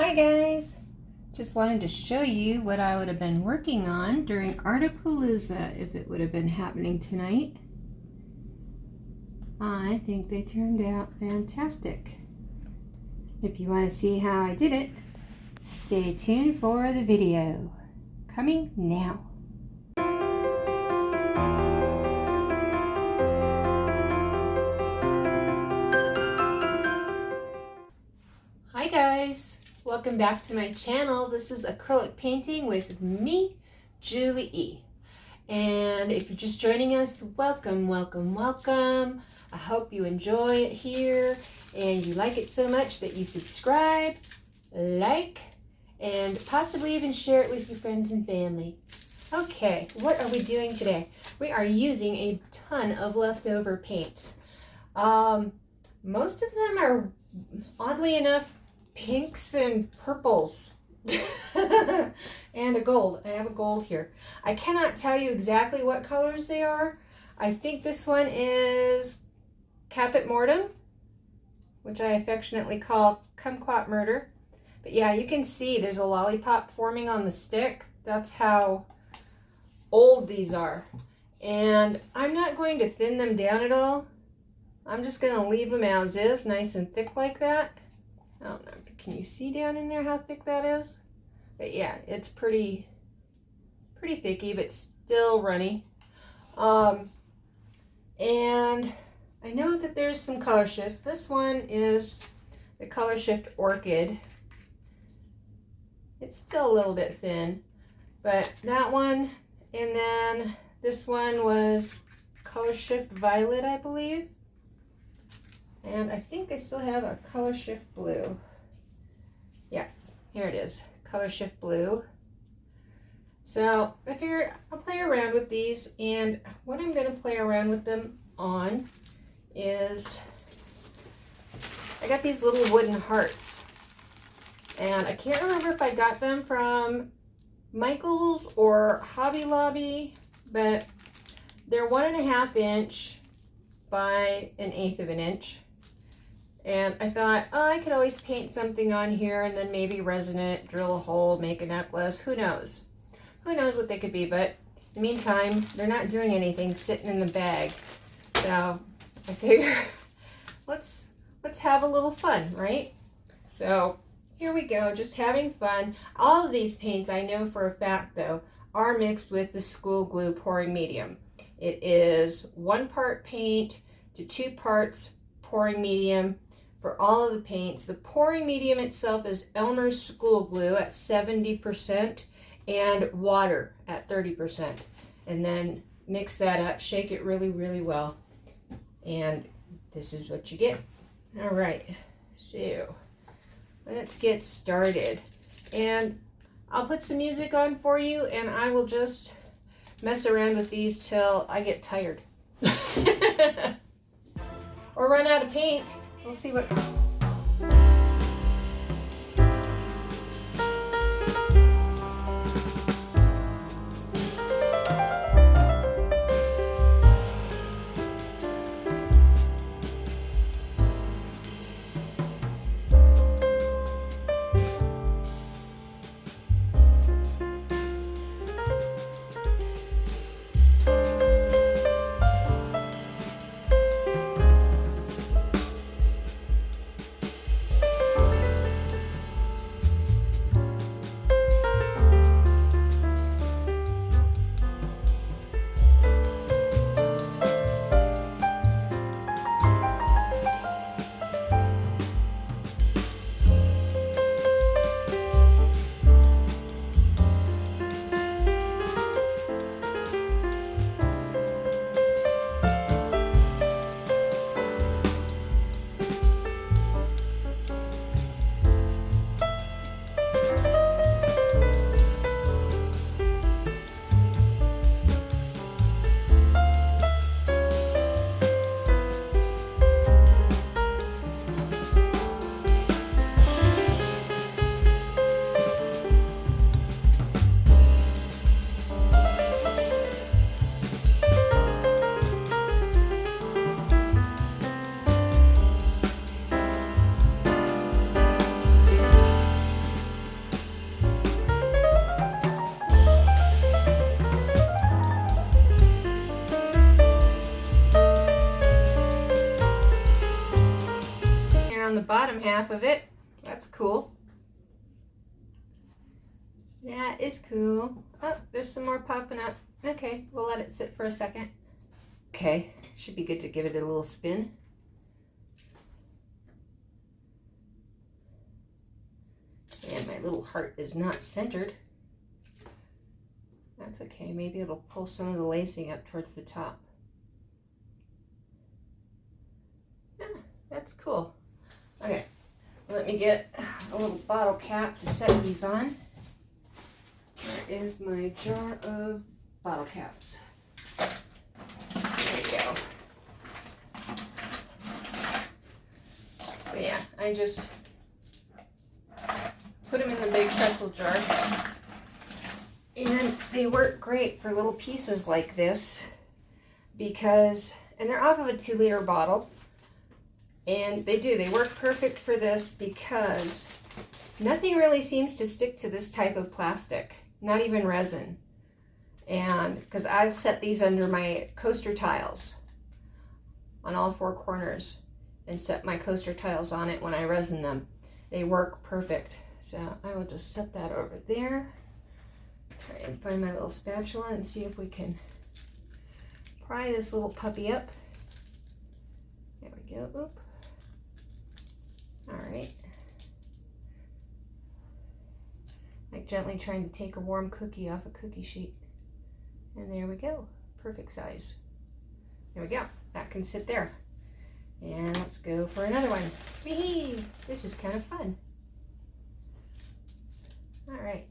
Hi guys! Just wanted to show you what I would have been working on during Artapalooza if it would have been happening tonight. I think they turned out fantastic. If you want to see how I did it, stay tuned for the video. Coming now. Hi guys! Welcome back to my channel. This is acrylic painting with me, Julie E. And if you're just joining us, welcome, welcome, welcome. I hope you enjoy it here and you like it so much that you subscribe, like, and possibly even share it with your friends and family. Okay, what are we doing today? We are using a ton of leftover paints. Most of them are, oddly enough, pinks and purples and a gold. I have a gold here. I cannot tell you exactly what colors they are. I think this one is Caput Mortem, which I affectionately call Kumquat Murder. But yeah, you can see there's a lollipop forming on the stick. That's how old these are. And I'm not going to thin them down at all. I'm just going to leave them as is, nice and thick like that. I don't know, can you see down in there how thick that is? But yeah, it's pretty thicky, but still runny. And I know that there's some color shifts. This one is the color shift Orchid. It's still a little bit thin, but that one, and then this one was color shift Violet, I believe. And I think I still have a color shift Blue. Yeah, here it is, color shift Blue. So I figured I'll play around with these, and what I'm going to play around with them on is I got these little wooden hearts, and I can't remember if I got them from Michael's or Hobby Lobby, but they're 1.5 inch by 1/8 of an inch. And I thought, oh, I could always paint something on here and then maybe resin it, drill a hole, make a necklace. Who knows? Who knows what they could be? But in the meantime, they're not doing anything, sitting in the bag. So I figure let's have a little fun, right? So here we go, just having fun. All of these paints, I know for a fact though, are mixed with the school glue pouring medium. It is 1 part paint to 2 parts pouring medium for all of the paints. The pouring medium itself is Elmers School Glue at 70% and water at 30%. And then mix that up, shake it really, really well. And this is what you get. All right, so let's get started. And I'll put some music on for you, and I will just mess around with these till I get tired. Or run out of paint. We'll see what... half of it. That's cool. That is cool. Oh, there's some more popping up. Okay, we'll let it sit for a second. Okay, should be good to give it a little spin. And my little heart is not centered. That's okay, maybe it'll pull some of the lacing up towards the top. Yeah, that's cool. Okay, let me get a little bottle cap to set these on. There is my jar of bottle caps. There we go. So yeah, I just put them in the big pretzel jar. And they work great for little pieces like this because, and they're off of a 2-liter bottle. And they work perfect for this because nothing really seems to stick to this type of plastic, not even resin. And because I set these under my coaster tiles on all 4 corners and set my coaster tiles on it when I resin them. They work perfect. So I will just set that over there. Try and find my little spatula and see if we can pry this little puppy up. There we go. Oop. All right. Like gently trying to take a warm cookie off a cookie sheet. And there we go. Perfect size. There we go. That can sit there. And let's go for another one. Whee! This is kind of fun. All right.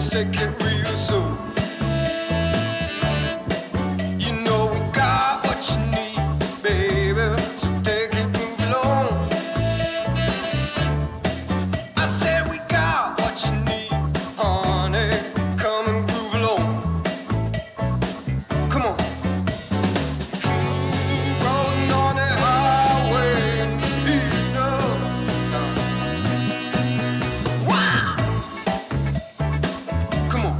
Take it real soon. You know we got what you need, baby. So take it, move along. I said we got what you need, honey. Come and groove along. Come on. Rolling on the highway, you know. Wow. Come on.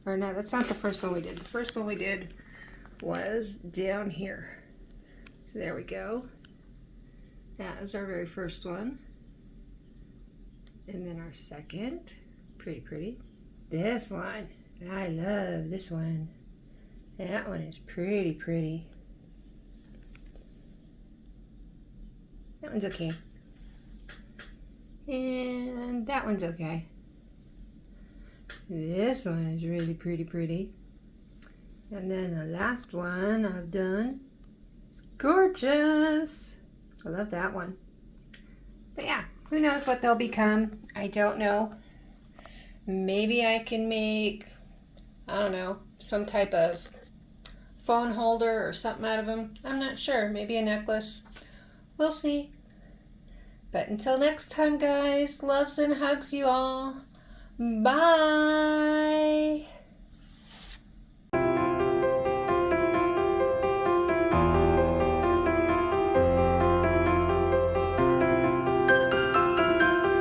Or no, that's not the first one we did. The first one we did was down here. So there we go. That is our very first one. And then our second. Pretty pretty. This one. I love this one. That one is pretty pretty. That one's okay. And that one's okay. This one is really pretty pretty. And then the last one I've done is gorgeous. I love that one. But yeah, who knows what they'll become. I don't know. Maybe I can make, I don't know, some type of phone holder or something out of them. I'm not sure. Maybe a necklace. We'll see. But until next time, guys, loves and hugs you all. Bye.